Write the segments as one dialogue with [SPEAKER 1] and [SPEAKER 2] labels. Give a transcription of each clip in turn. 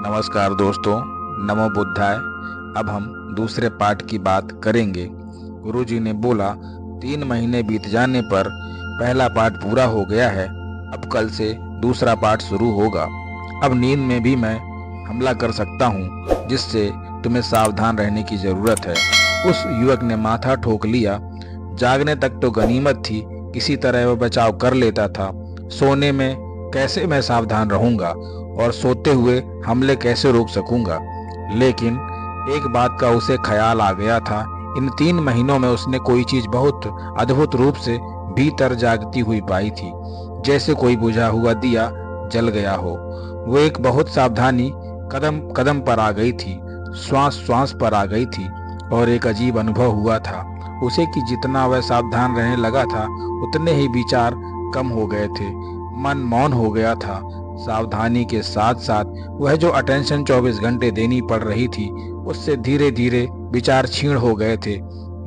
[SPEAKER 1] नमस्कार दोस्तों, नमो बुद्धाय। अब हम दूसरे पाठ की बात करेंगे। गुरुजी ने बोला, 3 महीने बीत जाने पर पहला पाठ पूरा हो गया है। अब कल से दूसरा पाठ शुरू होगा। अब नींद में भी मैं हमला कर सकता हूँ, जिससे तुम्हें सावधान रहने की जरूरत है। उस युवक ने माथा ठोक लिया। जागने तक तो गनीमत थी, किसी तरह वह बचाव कर लेता था। सोने में कैसे मैं सावधान रहूंगा और सोते हुए हमले कैसे रोक सकूंगा। लेकिन एक बात का उसे ख्याल आ गया था। इन 3 महीनों में उसने कोई चीज बहुत अद्भुत रूप से भीतर जागती हुई पाई थी, जैसे कोई बुझा हुआ दिया जल गया हो। वो एक बहुत सावधानी कदम कदम पर आ गई थी, श्वास श्वास पर आ गई थी, और एक अजीब अनुभव हुआ था उसे कि जितना वह सावधान रहने लगा था, उतने ही विचार कम हो गए थे। मन मौन हो गया था। सावधानी के साथ साथ वह जो अटेंशन 24 घंटे देनी पड़ रही थी, उससे धीरे धीरे विचार क्षीण हो गए थे।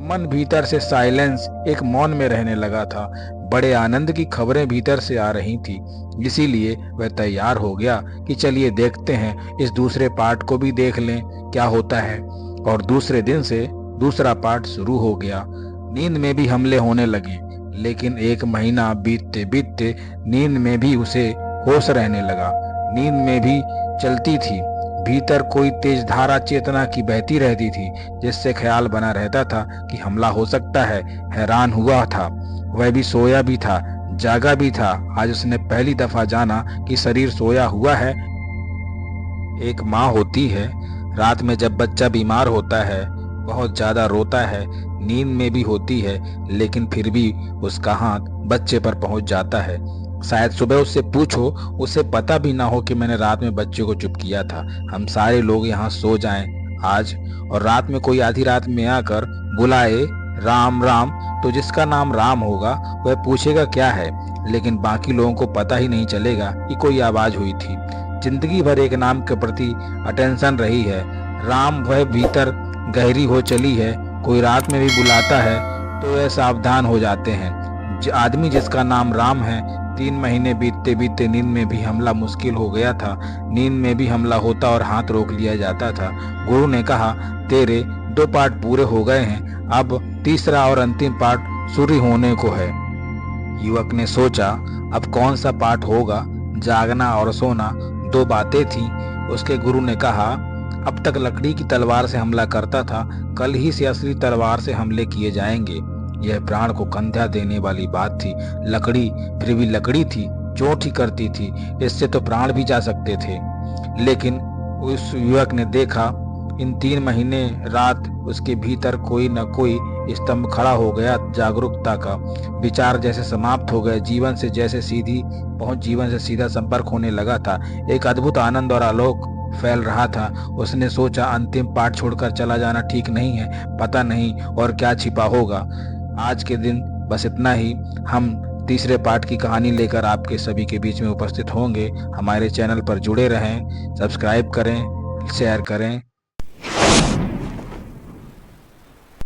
[SPEAKER 1] मन भीतर से साइलेंस, एक मौन में रहने लगा था। बड़े आनंद की खबरें भीतर से आ रही थी, इसीलिए वह तैयार हो गया कि चलिए देखते हैं, इस दूसरे पार्ट को भी देख लें क्या होता है। और दूसरे दिन से दूसरा पार्ट शुरू हो गया। नींद में भी हमले होने लगे, लेकिन 1 महीना बीतते बीतते नींद में भी उसे होश रहने लगा। नींद में भी चलती थी, भीतर कोई तेज धारा चेतना की बहती रहती थी, जिससे ख्याल बना रहता था कि हमला हो सकता है। हैरान हुआ था, वह भी सोया भी था, जागा भी था। आज उसने पहली दफा जाना कि शरीर सोया हुआ है। एक माँ होती है, रात में जब बच्चा बीमार होता है, बहुत ज्यादा रोता है, नींद में भी होती है, लेकिन फिर भी उसका हाथ बच्चे पर पहुंच जाता है। शायद सुबह उससे पूछो, उसे पता भी ना हो कि मैंने रात में बच्चे को चुप किया था। हम सारे लोग यहाँ सो जाएं आज, और रात में कोई आधी रात में आकर बुलाए राम राम, तो जिसका नाम राम होगा वह पूछेगा क्या है, लेकिन बाकी लोगों को पता ही नहीं चलेगा कि कोई आवाज हुई थी। जिंदगी भर एक नाम के प्रति अटेंशन रही है। राम वह भीतर गहरी हो चली है। कोई रात में भी बुलाता है तो वह सावधान हो जाते हैं। आदमी जिसका नाम राम है, 3 महीने बीतते बीतते नींद में भी हमला मुश्किल हो गया था। नींद में भी हमला होता और हाथ रोक लिया जाता था। गुरु ने कहा, तेरे 2 पार्ट पूरे हो गए हैं, अब तीसरा और अंतिम पार्ट शुरू होने को है। युवक ने सोचा, अब कौन सा पार्ट होगा। जागना और सोना 2 बातें थी। उसके गुरु ने कहा, अब तक लकड़ी की तलवार से हमला करता था, कल ही से असली तलवार से हमले किए जाएंगे। यह प्राण को कंधा देने वाली बात थी। लकड़ी फिर भी लकड़ी थी, चोट ही करती थी, इससे तो प्राण भी जा सकते थे। लेकिन उस युवक ने देखा, इन 3 महीने रात उसके भीतर कोई न कोई स्तंभ खड़ा हो गया। जागरूकता का विचार जैसे समाप्त हो गए, जीवन से सीधा संपर्क होने लगा था। एक अद्भुत आनंद और आलोक फैल रहा था। उसने सोचा, अंतिम पाठ छोड़कर चला जाना ठीक नहीं है, पता नहीं और क्या छिपा होगा। आज के दिन बस इतना ही। हम तीसरे पार्ट की कहानी लेकर आपके सभी के बीच में उपस्थित होंगे। हमारे चैनल पर जुड़े रहें, सब्सक्राइब करें, शेयर करें।